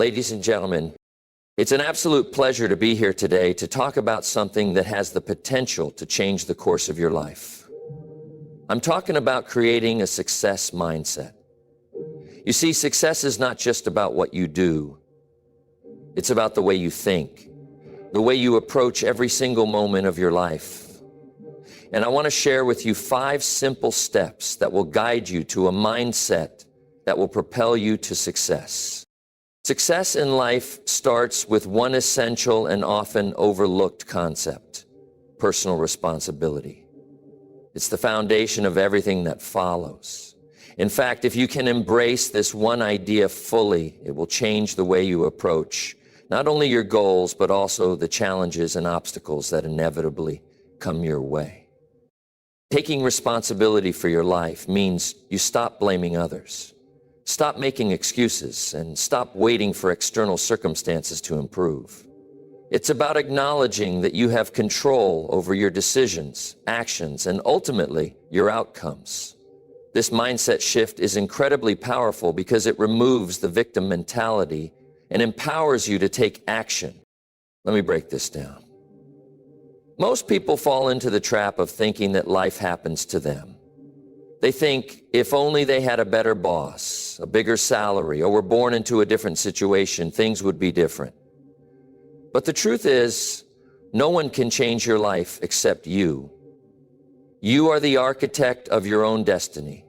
Ladies and gentlemen, it's an absolute pleasure to be here today to talk about something that has the potential to change the course of your life. I'm talking about creating a success mindset. You see, success is not just about what you do. It's about the way you think, the way you approach every single moment of your life. And I want to share with you 5 simple steps that will guide you to a mindset that will propel you to success. Success in life starts with one essential and often overlooked concept: personal responsibility. It's the foundation of everything that follows. In fact, if you can embrace this one idea fully, it will change the way you approach not only your goals, but also the challenges and obstacles that inevitably come your way. Taking responsibility for your life means you stop blaming others, stop making excuses, and stop waiting for external circumstances to improve. It's about acknowledging that you have control over your decisions, actions, and ultimately your outcomes. This mindset shift is incredibly powerful because it removes the victim mentality and empowers you to take action. Let me break this down. Most people fall into the trap of thinking that life happens to them. They think if only they had a better boss, a bigger salary, or were born into a different situation, things would be different. But the truth is, no one can change your life except you. You are the architect of your own destiny.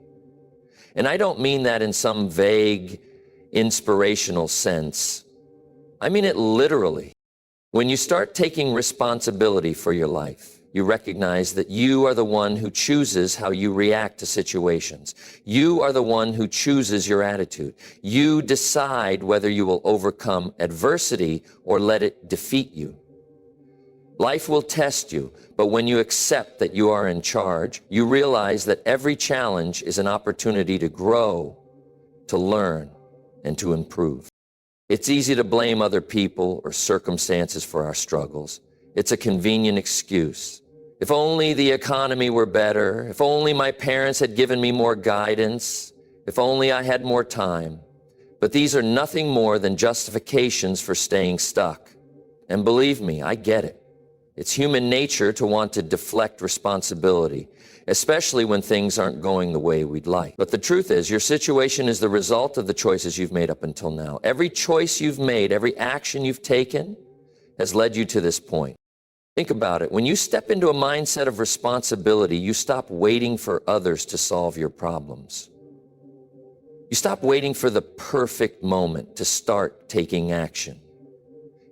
And I don't mean that in some vague, inspirational sense. I mean it literally. When you start taking responsibility for your life, you recognize that you are the one who chooses how you react to situations. You are the one who chooses your attitude. You decide whether you will overcome adversity or let it defeat you. Life will test you, but when you accept that you are in charge, you realize that every challenge is an opportunity to grow, to learn, and to improve. It's easy to blame other people or circumstances for our struggles. It's a convenient excuse. If only the economy were better, if only my parents had given me more guidance, if only I had more time. But these are nothing more than justifications for staying stuck. And believe me, I get it. It's human nature to want to deflect responsibility, especially when things aren't going the way we'd like. But the truth is, your situation is the result of the choices you've made up until now. Every choice you've made, every action you've taken has led you to this point. Think about it. When you step into a mindset of responsibility, you stop waiting for others to solve your problems. You stop waiting for the perfect moment to start taking action.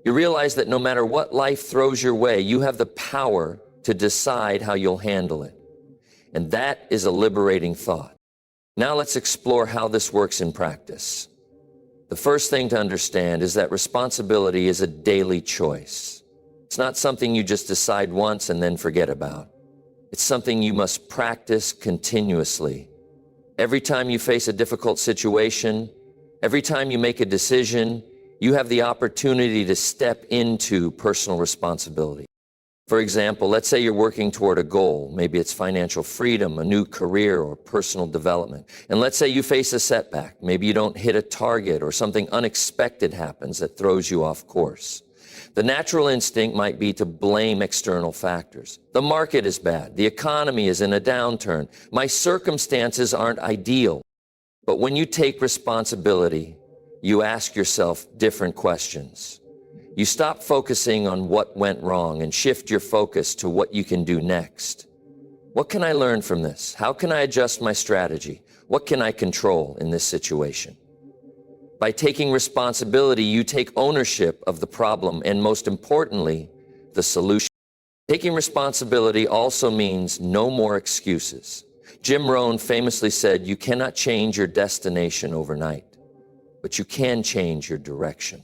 You realize that no matter what life throws your way, you have the power to decide how you'll handle it. And that is a liberating thought. Now let's explore how this works in practice. The first thing to understand is that responsibility is a daily choice. It's not something you just decide once and then forget about. It's something you must practice continuously. Every time you face a difficult situation, every time you make a decision, you have the opportunity to step into personal responsibility. For example, let's say you're working toward a goal. Maybe it's financial freedom, a new career, or personal development. And let's say you face a setback. Maybe you don't hit a target or something unexpected happens that throws you off course. The natural instinct might be to blame external factors. The market is bad. The economy is in a downturn. My circumstances aren't ideal. But when you take responsibility, you ask yourself different questions. You stop focusing on what went wrong and shift your focus to what you can do next. What can I learn from this? How can I adjust my strategy? What can I control in this situation? By taking responsibility, you take ownership of the problem and, most importantly, the solution. Taking responsibility also means no more excuses. Jim Rohn famously said, "You cannot change your destination overnight, but you can change your direction."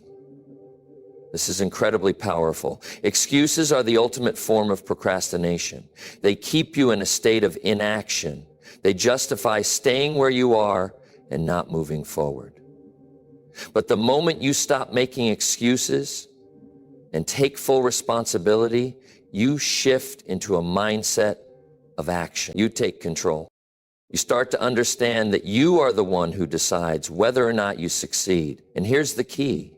This is incredibly powerful. Excuses are the ultimate form of procrastination. They keep you in a state of inaction. They justify staying where you are and not moving forward. But the moment you stop making excuses and take full responsibility, you shift into a mindset of action. You take control. You start to understand that you are the one who decides whether or not you succeed. And here's the key.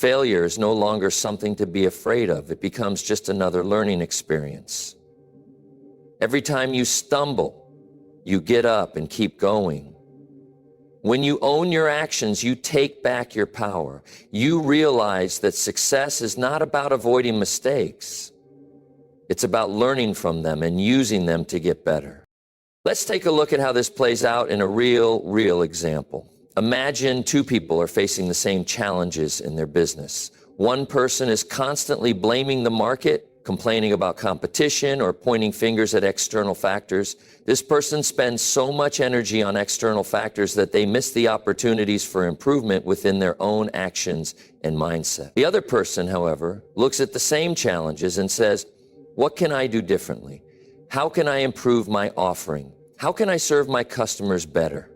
Failure is no longer something to be afraid of. It becomes just another learning experience. Every time you stumble, you get up and keep going. When you own your actions, you take back your power. You realize that success is not about avoiding mistakes. It's about learning from them and using them to get better. Let's take a look at how this plays out in a real example. Imagine two people are facing the same challenges in their business. One person is constantly blaming the market, complaining about competition, or pointing fingers at external factors. This person spends so much energy on external factors that they miss the opportunities for improvement within their own actions and mindset. The other person, however, looks at the same challenges and says, "What can I do differently? How can I improve my offering? How can I serve my customers better?"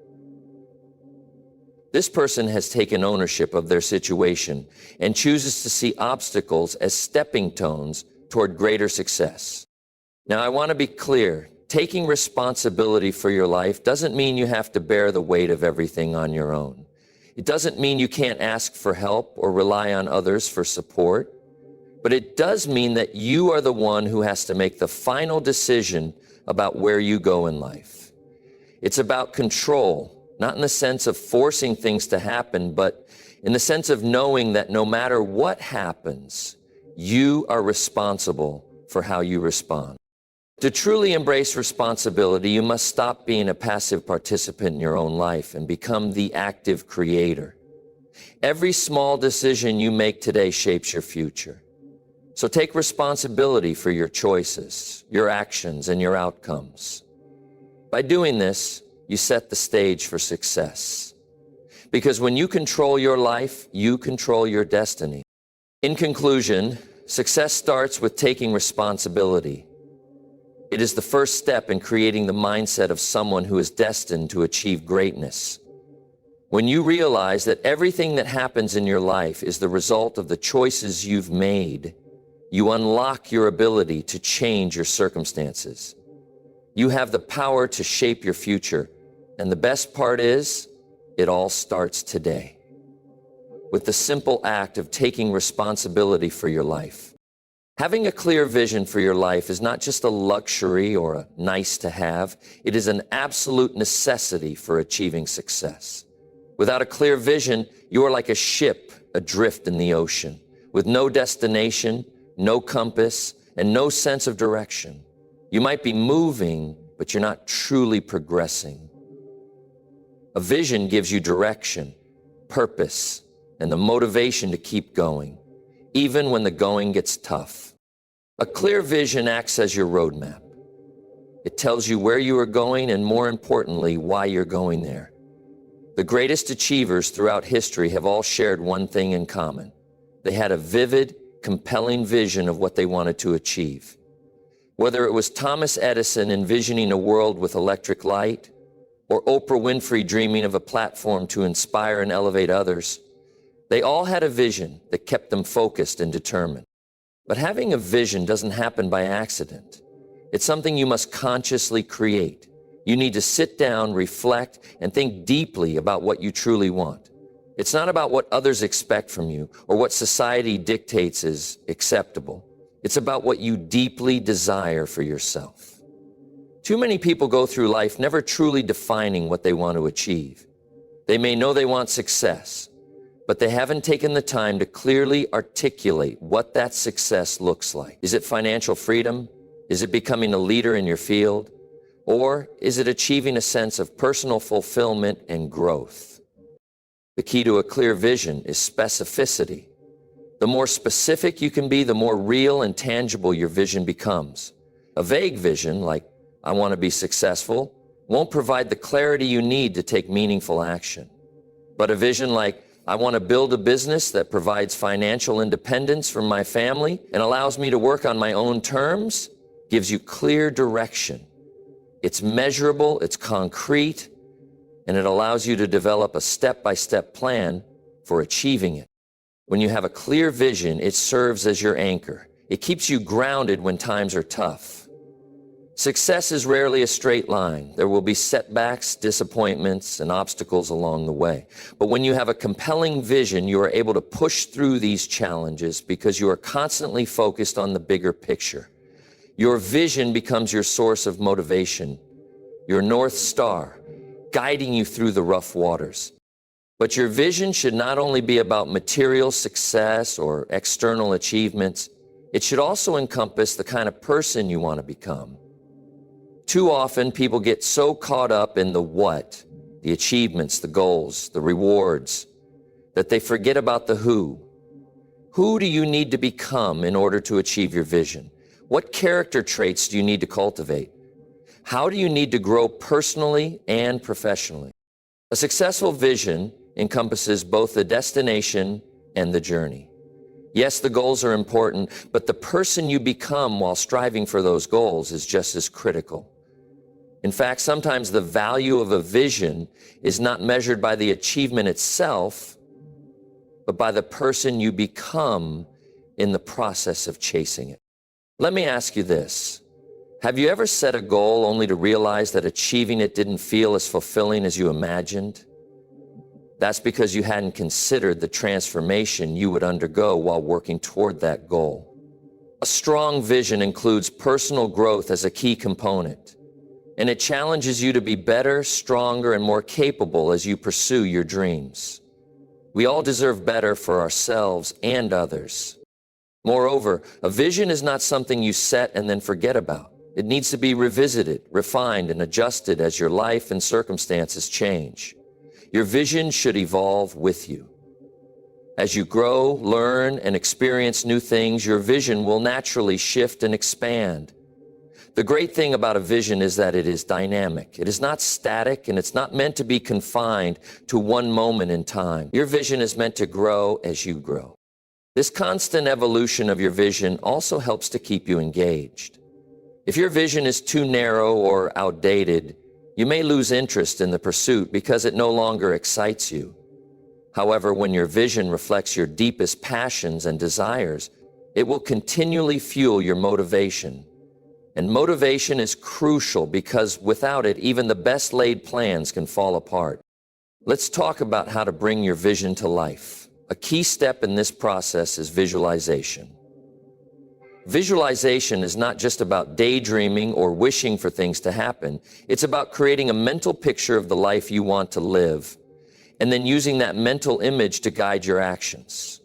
This person has taken ownership of their situation and chooses to see obstacles as stepping stones toward greater success. Now, I want to be clear. Taking responsibility for your life doesn't mean you have to bear the weight of everything on your own. It doesn't mean you can't ask for help or rely on others for support. But it does mean that you are the one who has to make the final decision about where you go in life. It's about control. Not in the sense of forcing things to happen, but in the sense of knowing that no matter what happens, you are responsible for how you respond. To truly embrace responsibility, you must stop being a passive participant in your own life and become the active creator. Every small decision you make today shapes your future. So take responsibility for your choices, your actions, and your outcomes. By doing this, you set the stage for success. Because when you control your life, you control your destiny. In conclusion, success starts with taking responsibility. It is the first step in creating the mindset of someone who is destined to achieve greatness. When you realize that everything that happens in your life is the result of the choices you've made, you unlock your ability to change your circumstances. You have the power to shape your future. And the best part is, it all starts today, with the simple act of taking responsibility for your life. Having a clear vision for your life is not just a luxury or a nice to have. It is an absolute necessity for achieving success. Without a clear vision, you are like a ship adrift in the ocean, with no destination, no compass, and no sense of direction. You might be moving, but you're not truly progressing. A vision gives you direction, purpose, and the motivation to keep going, even when the going gets tough. A clear vision acts as your roadmap. It tells you where you are going and, more importantly, why you're going there. The greatest achievers throughout history have all shared one thing in common. They had a vivid, compelling vision of what they wanted to achieve. Whether it was Thomas Edison envisioning a world with electric light, or Oprah Winfrey dreaming of a platform to inspire and elevate others, they all had a vision that kept them focused and determined. But having a vision doesn't happen by accident. It's something you must consciously create. You need to sit down, reflect, and think deeply about what you truly want. It's not about what others expect from you or what society dictates is acceptable. It's about what you deeply desire for yourself. Too many people go through life never truly defining what they want to achieve. They may know they want success, but they haven't taken the time to clearly articulate what that success looks like. Is it financial freedom? Is it becoming a leader in your field? Or is it achieving a sense of personal fulfillment and growth? The key to a clear vision is specificity. The more specific you can be, the more real and tangible your vision becomes. A vague vision, like "I want to be successful," won't provide the clarity you need to take meaningful action. But a vision like "I want to build a business that provides financial independence for my family and allows me to work on my own terms" gives you clear direction. It's measurable, it's concrete, and it allows you to develop a step-by-step plan for achieving it. When you have a clear vision, it serves as your anchor. It keeps you grounded when times are tough. Success is rarely a straight line. There will be setbacks, disappointments, and obstacles along the way. But when you have a compelling vision, you are able to push through these challenges because you are constantly focused on the bigger picture. Your vision becomes your source of motivation, your North Star, guiding you through the rough waters. But your vision should not only be about material success or external achievements, it should also encompass the kind of person you want to become. Too often, people get so caught up in the what, the achievements, the goals, the rewards, that they forget about the who. Who do you need to become in order to achieve your vision? What character traits do you need to cultivate? How do you need to grow personally and professionally? A successful vision encompasses both the destination and the journey. Yes, the goals are important, but the person you become while striving for those goals is just as critical. In fact, sometimes the value of a vision is not measured by the achievement itself, but by the person you become in the process of chasing it. Let me ask you this. Have you ever set a goal only to realize that achieving it didn't feel as fulfilling as you imagined? That's because you hadn't considered the transformation you would undergo while working toward that goal. A strong vision includes personal growth as a key component, and it challenges you to be better, stronger, and more capable as you pursue your dreams. We all deserve better for ourselves and others. Moreover, a vision is not something you set and then forget about. It needs to be revisited, refined, and adjusted as your life and circumstances change. Your vision should evolve with you. As you grow, learn, and experience new things, your vision will naturally shift and expand. The great thing about a vision is that it is dynamic. It is not static, and it's not meant to be confined to one moment in time. Your vision is meant to grow as you grow. This constant evolution of your vision also helps to keep you engaged. If your vision is too narrow or outdated, you may lose interest in the pursuit because it no longer excites you. However, when your vision reflects your deepest passions and desires, it will continually fuel your motivation. And motivation is crucial because without it, even the best laid plans can fall apart. Let's talk about how to bring your vision to life. A key step in this process is visualization. Visualization is not just about daydreaming or wishing for things to happen. It's about creating a mental picture of the life you want to live, and then using that mental image to guide your actions.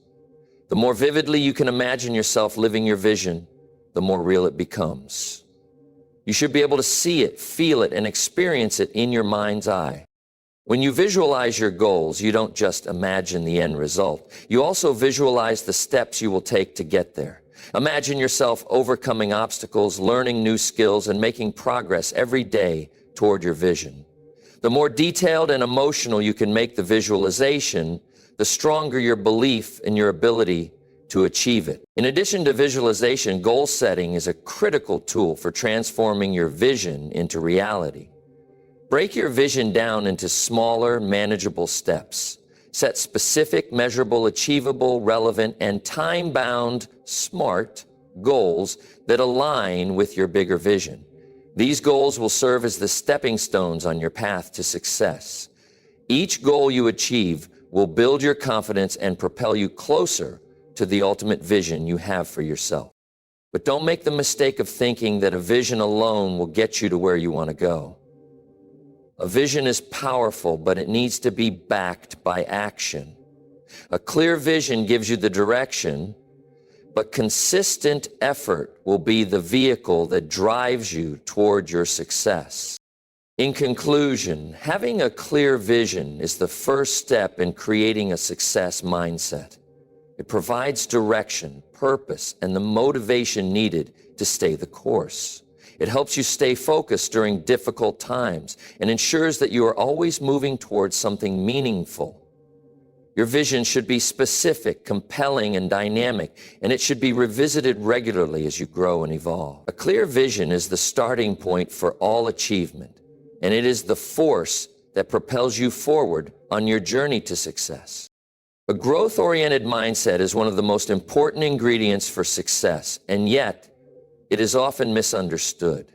The more vividly you can imagine yourself living your vision, the more real it becomes. You should be able to see it, feel it, and experience it in your mind's eye. When you visualize your goals, you don't just imagine the end result. You also visualize the steps you will take to get there. Imagine yourself overcoming obstacles, learning new skills, and making progress every day toward your vision. The more detailed and emotional you can make the visualization, the stronger your belief in your ability to achieve it. In addition to visualization, goal setting is a critical tool for transforming your vision into reality. Break your vision down into smaller, manageable steps. Set specific, measurable, achievable, relevant, and time-bound, smart goals that align with your bigger vision. These goals will serve as the stepping stones on your path to success. Each goal you achieve will build your confidence and propel you closer to the ultimate vision you have for yourself. But don't make the mistake of thinking that a vision alone will get you to where you want to go. A vision is powerful, but it needs to be backed by action. A clear vision gives you the direction, but consistent effort will be the vehicle that drives you toward your success. In conclusion, having a clear vision is the first step in creating a success mindset. It provides direction, purpose, and the motivation needed to stay the course. It helps you stay focused during difficult times and ensures that you are always moving towards something meaningful. Your vision should be specific, compelling, and dynamic, and it should be revisited regularly as you grow and evolve. A clear vision is the starting point for all achievement, and it is the force that propels you forward on your journey to success. A growth-oriented mindset is one of the most important ingredients for success, and yet it is often misunderstood.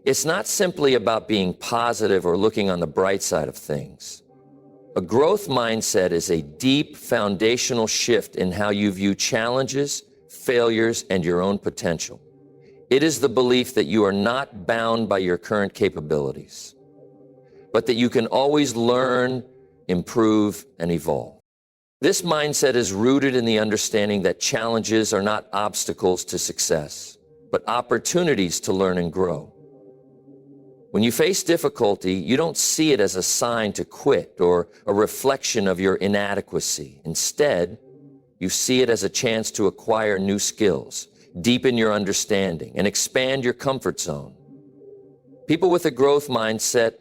It's not simply about being positive or looking on the bright side of things. A growth mindset is a deep foundational shift in how you view challenges, failures, and your own potential. It is the belief that you are not bound by your current capabilities, but that you can always learn, improve, and evolve. This mindset is rooted in the understanding that challenges are not obstacles to success, but opportunities to learn and grow. When you face difficulty, you don't see it as a sign to quit or a reflection of your inadequacy. Instead, you see it as a chance to acquire new skills, deepen your understanding, and expand your comfort zone. People with a growth mindset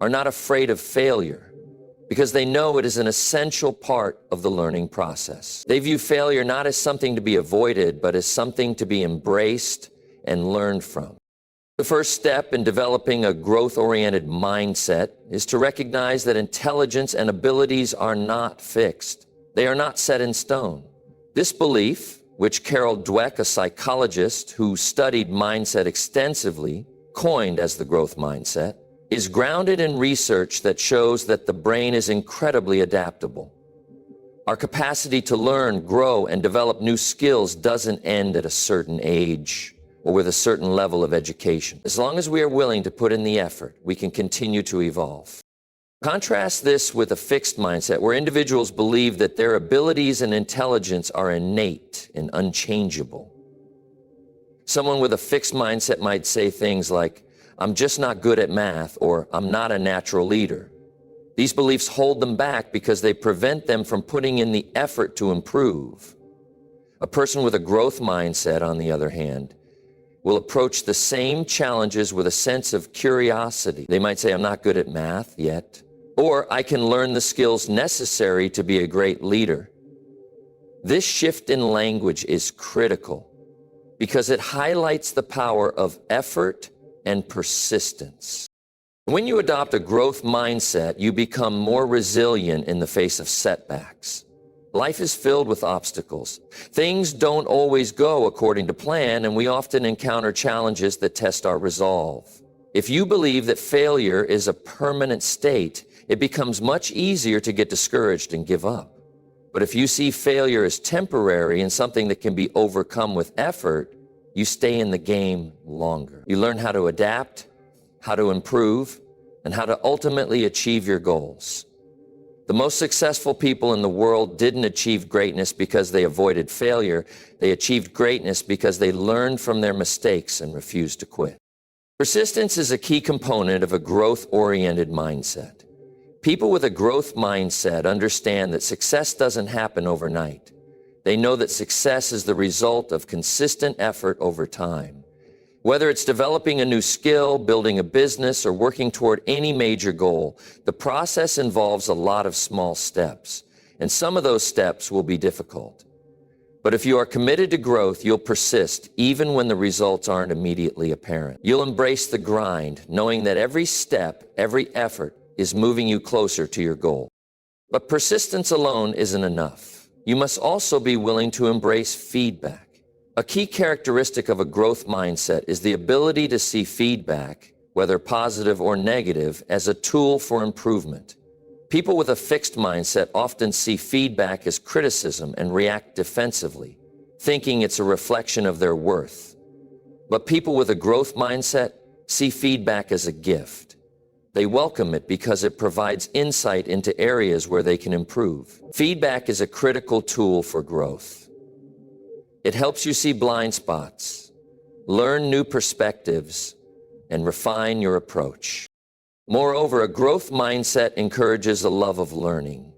are not afraid of failure because they know it is an essential part of the learning process. They view failure not as something to be avoided, but as something to be embraced and learned from. The first step in developing a growth-oriented mindset is to recognize that intelligence and abilities are not fixed. They are not set in stone. This belief, which Carol Dweck, a psychologist who studied mindset extensively, coined as the growth mindset, is grounded in research that shows that the brain is incredibly adaptable. Our capacity to learn, grow, and develop new skills doesn't end at a certain age or with a certain level of education. As long as we are willing to put in the effort, we can continue to evolve. Contrast this with a fixed mindset where individuals believe that their abilities and intelligence are innate and unchangeable. Someone with a fixed mindset might say things like, "I'm just not good at math," or "I'm not a natural leader." These beliefs hold them back because they prevent them from putting in the effort to improve. A person with a growth mindset, on the other hand, will approach the same challenges with a sense of curiosity. They might say, "I'm not good at math yet," or "I can learn the skills necessary to be a great leader." This shift in language is critical because it highlights the power of effort and persistence. When you adopt a growth mindset, you become more resilient in the face of setbacks. Life is filled with obstacles. Things don't always go according to plan, and we often encounter challenges that test our resolve. If you believe that failure is a permanent state, it becomes much easier to get discouraged and give up. But if you see failure as temporary and something that can be overcome with effort, you stay in the game longer. You learn how to adapt, how to improve, and how to ultimately achieve your goals. The most successful people in the world didn't achieve greatness because they avoided failure. They achieved greatness because they learned from their mistakes and refused to quit. Persistence is a key component of a growth-oriented mindset. People with a growth mindset understand that success doesn't happen overnight. They know that success is the result of consistent effort over time. Whether it's developing a new skill, building a business, or working toward any major goal, the process involves a lot of small steps, and some of those steps will be difficult. But if you are committed to growth, you'll persist even when the results aren't immediately apparent. You'll embrace the grind, knowing that every step, every effort is moving you closer to your goal. But persistence alone isn't enough. You must also be willing to embrace feedback. A key characteristic of a growth mindset is the ability to see feedback, whether positive or negative, as a tool for improvement. People with a fixed mindset often see feedback as criticism and react defensively, thinking it's a reflection of their worth. But people with a growth mindset see feedback as a gift. They welcome it because it provides insight into areas where they can improve. Feedback is a critical tool for growth. It helps you see blind spots, learn new perspectives, and refine your approach. Moreover, a growth mindset encourages a love of learning.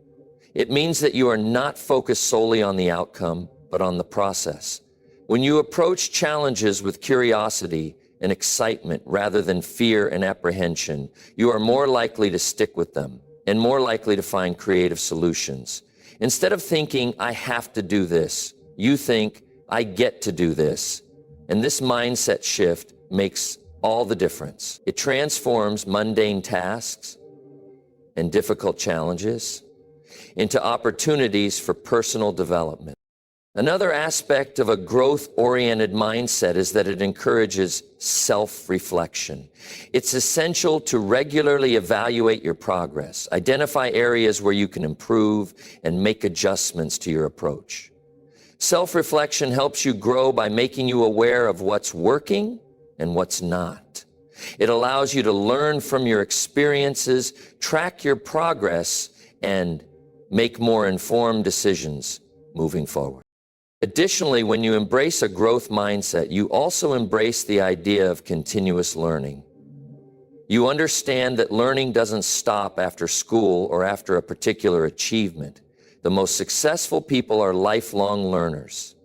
It means that you are not focused solely on the outcome, but on the process. When you approach challenges with curiosity and excitement rather than fear and apprehension, you are more likely to stick with them and more likely to find creative solutions. Instead of thinking, "I have to do this," you think, "I get to do this." And this mindset shift makes all the difference. It transforms mundane tasks and difficult challenges into opportunities for personal development. Another aspect of a growth-oriented mindset is that it encourages self-reflection. It's essential to regularly evaluate your progress, identify areas where you can improve, and make adjustments to your approach. Self-reflection helps you grow by making you aware of what's working and what's not. It allows you to learn from your experiences, track your progress, and make more informed decisions moving forward. Additionally, when you embrace a growth mindset, you also embrace the idea of continuous learning. You understand that learning doesn't stop after school or after a particular achievement. The most successful people are lifelong learners.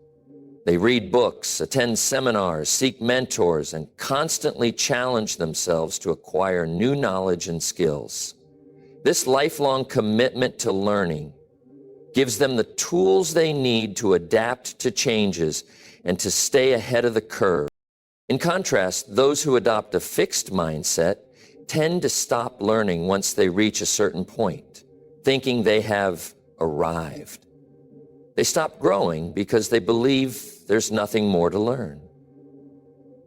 They read books, attend seminars, seek mentors, and constantly challenge themselves to acquire new knowledge and skills. This lifelong commitment to learning gives them the tools they need to adapt to changes and to stay ahead of the curve. In contrast, those who adopt a fixed mindset tend to stop learning once they reach a certain point, thinking they have arrived. They stop growing because they believe there's nothing more to learn.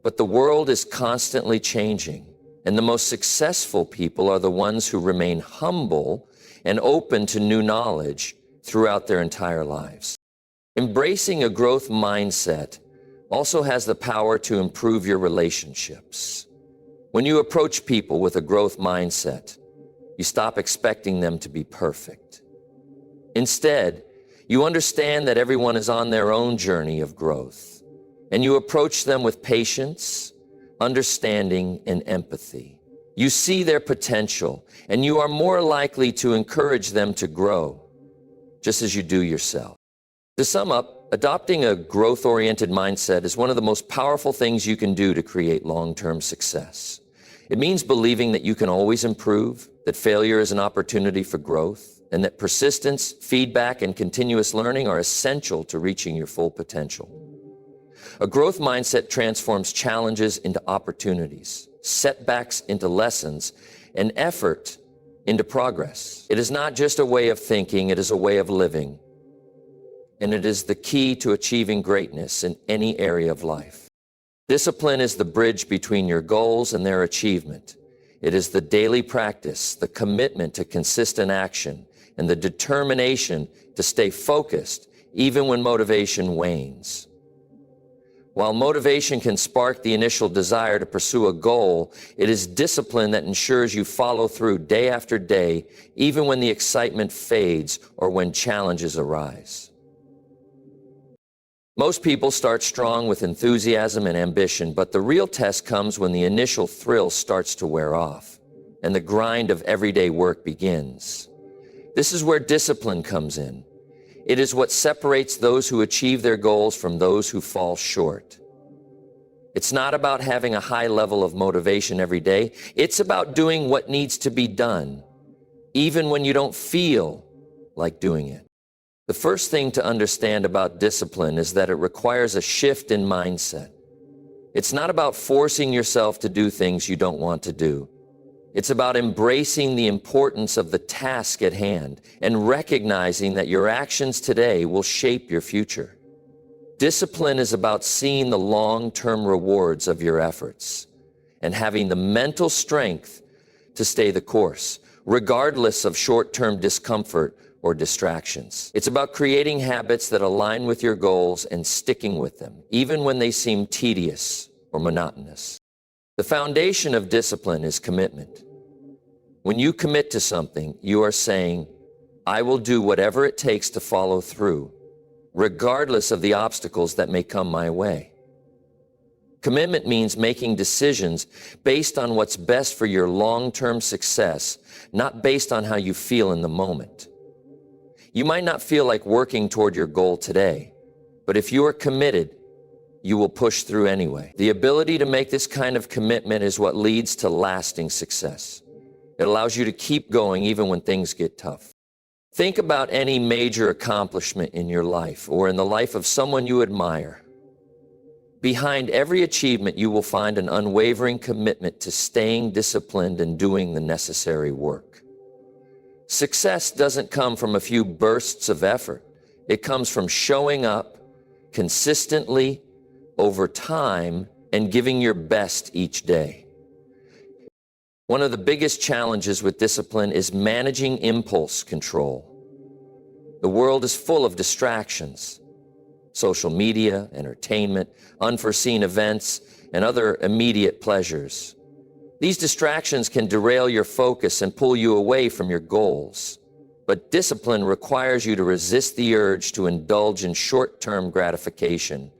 But the world is constantly changing, and the most successful people are the ones who remain humble and open to new knowledge throughout their entire lives. Embracing a growth mindset also has the power to improve your relationships. When you approach people with a growth mindset, you stop expecting them to be perfect. Instead, you understand that everyone is on their own journey of growth, and you approach them with patience, understanding, and empathy. You see their potential, and you are more likely to encourage them to grow, just as you do yourself. To sum up, adopting a growth-oriented mindset is one of the most powerful things you can do to create long-term success. It means believing that you can always improve, that failure is an opportunity for growth, and that persistence, feedback, and continuous learning are essential to reaching your full potential. A growth mindset transforms challenges into opportunities, setbacks into lessons, and effort into progress. It is not just a way of thinking, it is a way of living. And it is the key to achieving greatness in any area of life. Discipline is the bridge between your goals and their achievement. It is the daily practice, the commitment to consistent action, and the determination to stay focused even when motivation wanes. While motivation can spark the initial desire to pursue a goal, it is discipline that ensures you follow through day after day, even when the excitement fades or when challenges arise. Most people start strong with enthusiasm and ambition, but the real test comes when the initial thrill starts to wear off and the grind of everyday work begins. This is where discipline comes in. It is what separates those who achieve their goals from those who fall short. It's not about having a high level of motivation every day. It's about doing what needs to be done, even when you don't feel like doing it. The first thing to understand about discipline is that it requires a shift in mindset. It's not about forcing yourself to do things you don't want to do. It's about embracing the importance of the task at hand and recognizing that your actions today will shape your future. Discipline is about seeing the long-term rewards of your efforts and having the mental strength to stay the course, regardless of short-term discomfort or distractions. It's about creating habits that align with your goals and sticking with them, even when they seem tedious or monotonous. The foundation of discipline is commitment. When you commit to something, you are saying, I will do whatever it takes to follow through, regardless of the obstacles that may come my way. Commitment means making decisions based on what's best for your long-term success, not based on how you feel in the moment. You might not feel like working toward your goal today, but if you are committed, you will push through anyway. The ability to make this kind of commitment is what leads to lasting success. It allows you to keep going even when things get tough. Think about any major accomplishment in your life or in the life of someone you admire. Behind every achievement, you will find an unwavering commitment to staying disciplined and doing the necessary work. Success doesn't come from a few bursts of effort. It comes from showing up, consistently, over time, and giving your best each day. One of the biggest challenges with discipline is managing impulse control. The world is full of distractions: social media, entertainment, unforeseen events, and other immediate pleasures. These distractions can derail your focus and pull you away from your goals. But discipline requires you to resist the urge to indulge in short-term gratification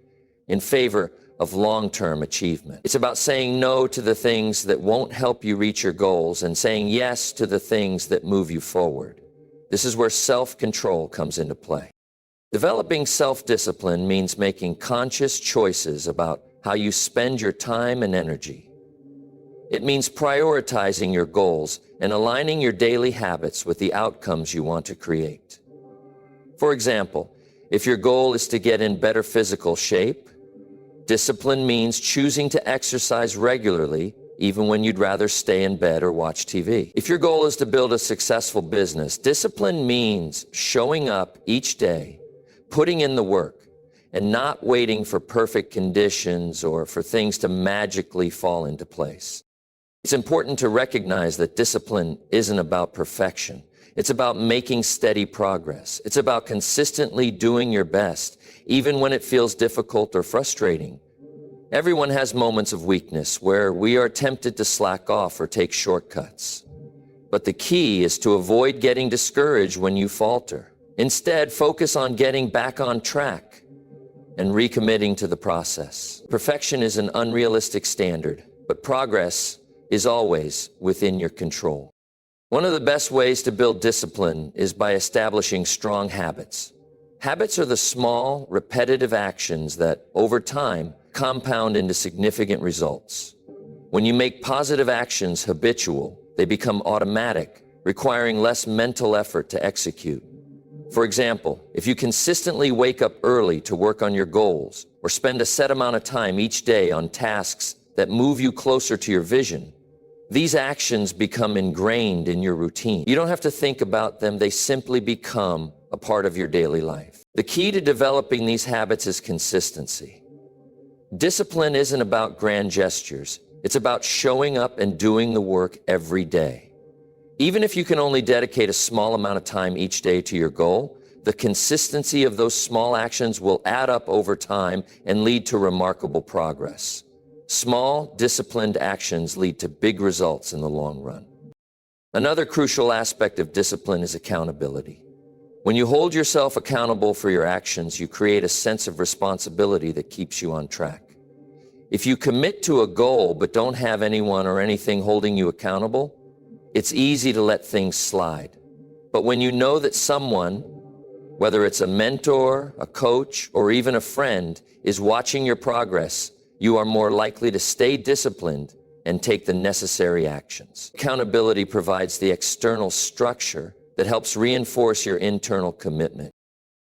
in favor of long-term achievement. It's about saying no to the things that won't help you reach your goals and saying yes to the things that move you forward. This is where self-control comes into play. Developing self-discipline means making conscious choices about how you spend your time and energy. It means prioritizing your goals and aligning your daily habits with the outcomes you want to create. For example, if your goal is to get in better physical shape, discipline means choosing to exercise regularly, even when you'd rather stay in bed or watch TV. If your goal is to build a successful business, discipline means showing up each day, putting in the work, and not waiting for perfect conditions or for things to magically fall into place. It's important to recognize that discipline isn't about perfection. It's about making steady progress. It's about consistently doing your best, even when it feels difficult or frustrating. Everyone has moments of weakness where we are tempted to slack off or take shortcuts. But the key is to avoid getting discouraged when you falter. Instead, focus on getting back on track and recommitting to the process. Perfection is an unrealistic standard, but progress is always within your control. One of the best ways to build discipline is by establishing strong habits. Habits are the small, repetitive actions that, over time, compound into significant results. When you make positive actions habitual, they become automatic, requiring less mental effort to execute. For example, if you consistently wake up early to work on your goals, or spend a set amount of time each day on tasks that move you closer to your vision, these actions become ingrained in your routine. You don't have to think about them, they simply become a part of your daily life. The key to developing these habits is consistency. Discipline isn't about grand gestures. It's about showing up and doing the work every day. Even if you can only dedicate a small amount of time each day to your goal, the consistency of those small actions will add up over time and lead to remarkable progress. Small, disciplined actions lead to big results in the long run. Another crucial aspect of discipline is accountability. When you hold yourself accountable for your actions, you create a sense of responsibility that keeps you on track. If you commit to a goal but don't have anyone or anything holding you accountable, it's easy to let things slide. But when you know that someone, whether it's a mentor, a coach, or even a friend, is watching your progress, you are more likely to stay disciplined and take the necessary actions. Accountability provides the external structure that helps reinforce your internal commitment.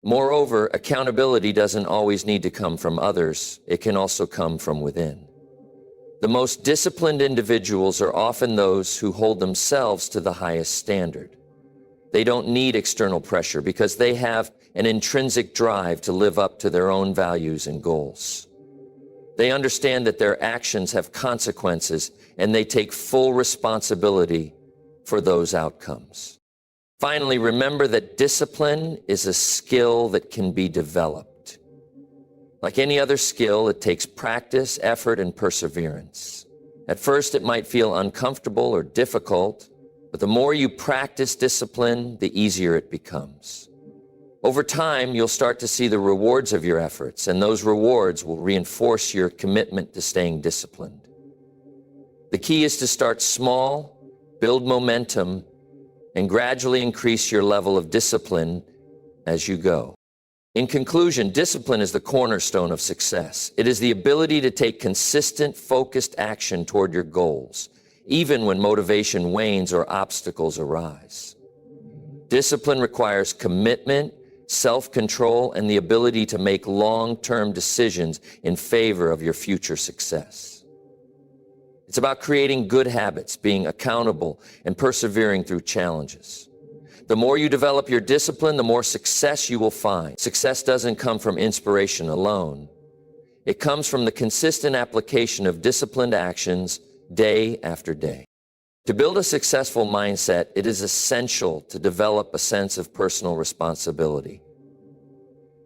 Moreover, accountability doesn't always need to come from others. It can also come from within. The most disciplined individuals are often those who hold themselves to the highest standard. They don't need external pressure because they have an intrinsic drive to live up to their own values and goals. They understand that their actions have consequences and they take full responsibility for those outcomes. Finally, remember that discipline is a skill that can be developed. Like any other skill, it takes practice, effort, and perseverance. At first, it might feel uncomfortable or difficult, but the more you practice discipline, the easier it becomes. Over time, you'll start to see the rewards of your efforts, and those rewards will reinforce your commitment to staying disciplined. The key is to start small, build momentum, and gradually increase your level of discipline as you go. In conclusion, discipline is the cornerstone of success. It is the ability to take consistent, focused action toward your goals, even when motivation wanes or obstacles arise. Discipline requires commitment, self-control, and the ability to make long-term decisions in favor of your future success. It's about creating good habits, being accountable, and persevering through challenges. The more you develop your discipline, the more success you will find. Success doesn't come from inspiration alone. It comes from the consistent application of disciplined actions day after day. To build a successful mindset, it is essential to develop a sense of personal responsibility.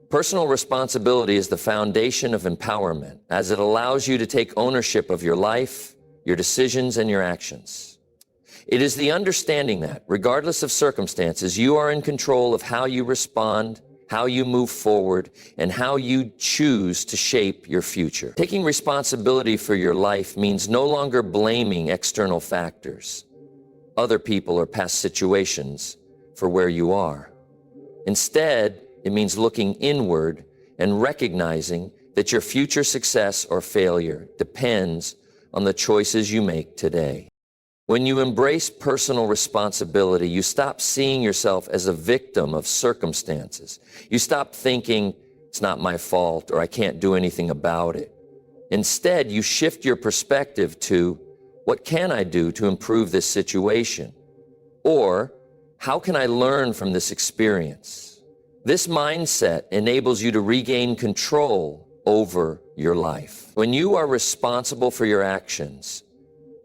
Personal responsibility is the foundation of empowerment, as it allows you to take ownership of your life, your decisions, and your actions. It is the understanding that, regardless of circumstances, you are in control of how you respond, how you move forward, and how you choose to shape your future. Taking responsibility for your life means no longer blaming external factors, other people or past situations, for where you are. Instead, it means looking inward and recognizing that your future success or failure depends on the choices you make today. When you embrace personal responsibility, you stop seeing yourself as a victim of circumstances. You stop thinking, it's not my fault or I can't do anything about it. Instead, you shift your perspective to, what can I do to improve this situation? Or, how can I learn from this experience? This mindset enables you to regain control over your life. When you are responsible for your actions,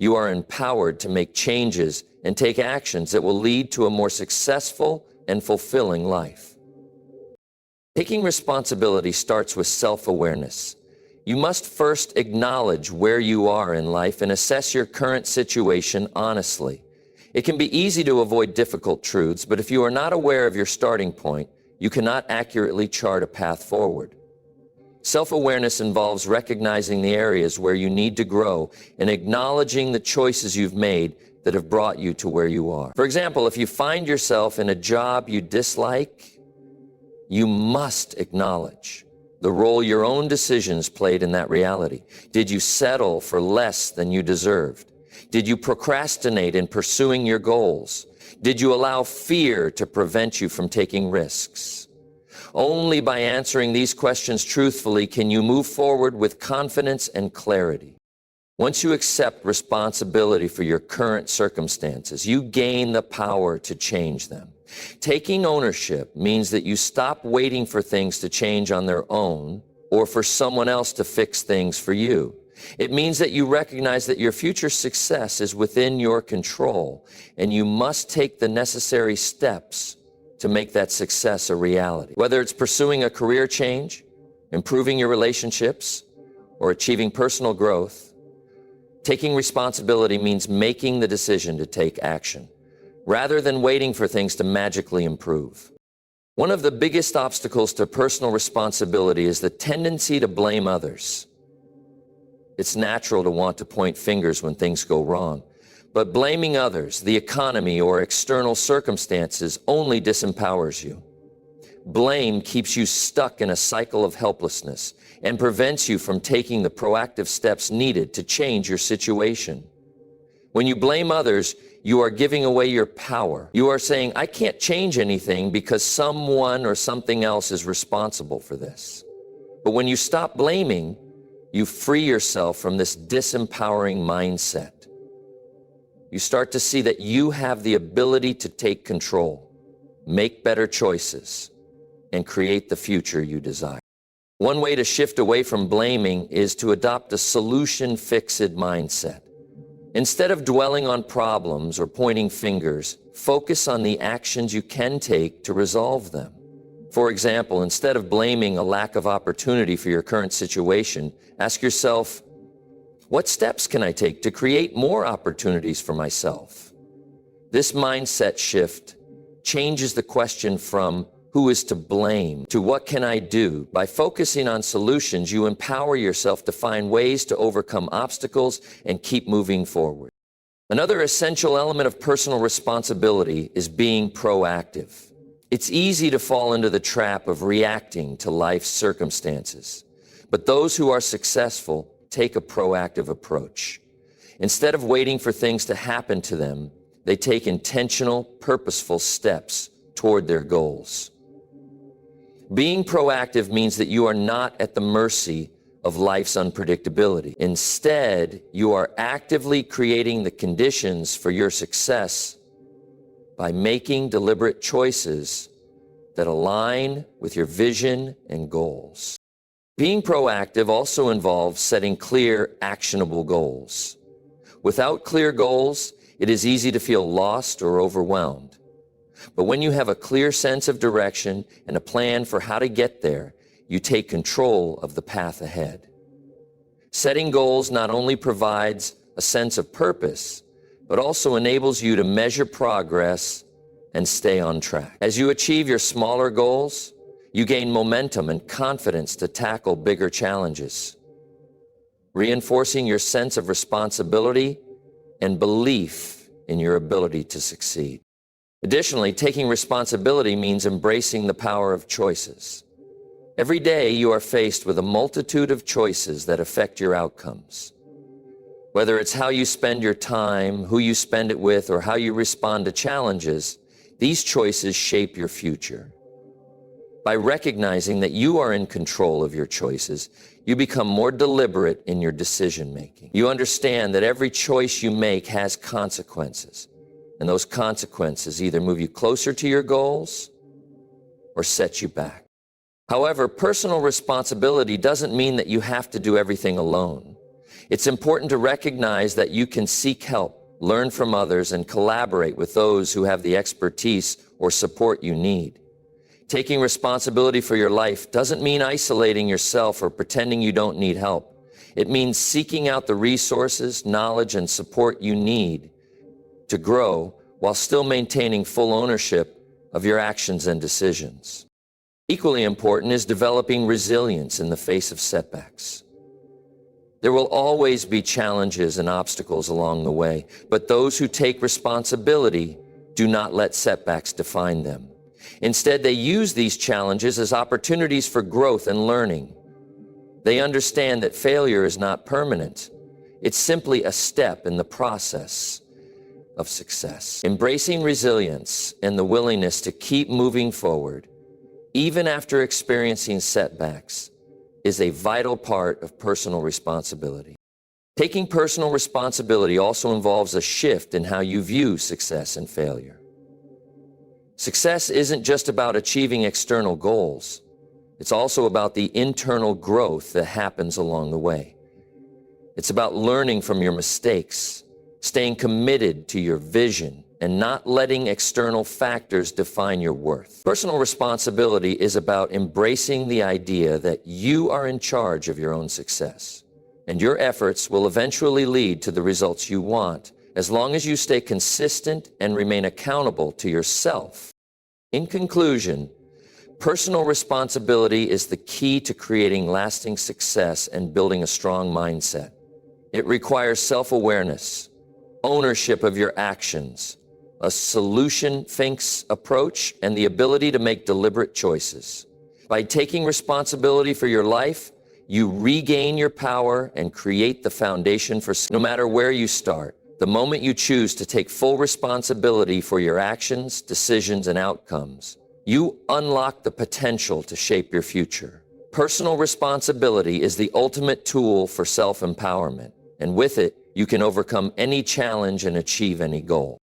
you are empowered to make changes and take actions that will lead to a more successful and fulfilling life. Taking responsibility starts with self-awareness. You must first acknowledge where you are in life and assess your current situation honestly. It can be easy to avoid difficult truths, but if you are not aware of your starting point, you cannot accurately chart a path forward. Self-awareness involves recognizing the areas where you need to grow and acknowledging the choices you've made that have brought you to where you are. For example, if you find yourself in a job you dislike, you must acknowledge the role your own decisions played in that reality. Did you settle for less than you deserved? Did you procrastinate in pursuing your goals? Did you allow fear to prevent you from taking risks? Only by answering these questions truthfully can you move forward with confidence and clarity. Once you accept responsibility for your current circumstances, you gain the power to change them. Taking ownership means that you stop waiting for things to change on their own or for someone else to fix things for you. It means that you recognize that your future success is within your control, and you must take the necessary steps to make that success a reality. Whether it's pursuing a career change, improving your relationships, or achieving personal growth, taking responsibility means making the decision to take action, rather than waiting for things to magically improve. One of the biggest obstacles to personal responsibility is the tendency to blame others. It's natural to want to point fingers when things go wrong, but blaming others, the economy, or external circumstances only disempowers you. Blame keeps you stuck in a cycle of helplessness and prevents you from taking the proactive steps needed to change your situation. When you blame others, you are giving away your power. You are saying, I can't change anything because someone or something else is responsible for this. But when you stop blaming, you free yourself from this disempowering mindset. You start to see that you have the ability to take control, make better choices, and create the future you desire. One way to shift away from blaming is to adopt a solution-fixed mindset. Instead of dwelling on problems or pointing fingers, focus on the actions you can take to resolve them. For example, instead of blaming a lack of opportunity for your current situation, ask yourself, what steps can I take to create more opportunities for myself? This mindset shift changes the question from who is to blame to what can I do? By focusing on solutions, you empower yourself to find ways to overcome obstacles and keep moving forward. Another essential element of personal responsibility is being proactive. It's easy to fall into the trap of reacting to life's circumstances, but those who are successful take a proactive approach. Instead of waiting for things to happen to them, they take intentional, purposeful steps toward their goals. Being proactive means that you are not at the mercy of life's unpredictability. Instead, you are actively creating the conditions for your success by making deliberate choices that align with your vision and goals. Being proactive also involves setting clear, actionable goals. Without clear goals, it is easy to feel lost or overwhelmed. But when you have a clear sense of direction and a plan for how to get there, you take control of the path ahead. Setting goals not only provides a sense of purpose, but also enables you to measure progress and stay on track. As you achieve your smaller goals, you gain momentum and confidence to tackle bigger challenges, reinforcing your sense of responsibility and belief in your ability to succeed. Additionally, taking responsibility means embracing the power of choices. Every day you are faced with a multitude of choices that affect your outcomes. Whether it's how you spend your time, who you spend it with, or how you respond to challenges, these choices shape your future. By recognizing that you are in control of your choices, you become more deliberate in your decision-making. You understand that every choice you make has consequences, and those consequences either move you closer to your goals or set you back. However, personal responsibility doesn't mean that you have to do everything alone. It's important to recognize that you can seek help, learn from others, and collaborate with those who have the expertise or support you need. Taking responsibility for your life doesn't mean isolating yourself or pretending you don't need help. It means seeking out the resources, knowledge, and support you need to grow while still maintaining full ownership of your actions and decisions. Equally important is developing resilience in the face of setbacks. There will always be challenges and obstacles along the way, but those who take responsibility do not let setbacks define them. Instead, they use these challenges as opportunities for growth and learning. They understand that failure is not permanent. It's simply a step in the process of success. Embracing resilience and the willingness to keep moving forward, even after experiencing setbacks, is a vital part of personal responsibility. Taking personal responsibility also involves a shift in how you view success and failure. Success isn't just about achieving external goals. It's also about the internal growth that happens along the way. It's about learning from your mistakes, staying committed to your vision, and not letting external factors define your worth. Personal responsibility is about embracing the idea that you are in charge of your own success, and your efforts will eventually lead to the results you want, as long as you stay consistent and remain accountable to yourself. In conclusion, personal responsibility is the key to creating lasting success and building a strong mindset. It requires self-awareness, ownership of your actions, a solution-thinks approach, and the ability to make deliberate choices. By taking responsibility for your life, you regain your power and create the foundation for no matter where you start. The moment you choose to take full responsibility for your actions, decisions, and outcomes, you unlock the potential to shape your future. Personal responsibility is the ultimate tool for self-empowerment, and with it, you can overcome any challenge and achieve any goal.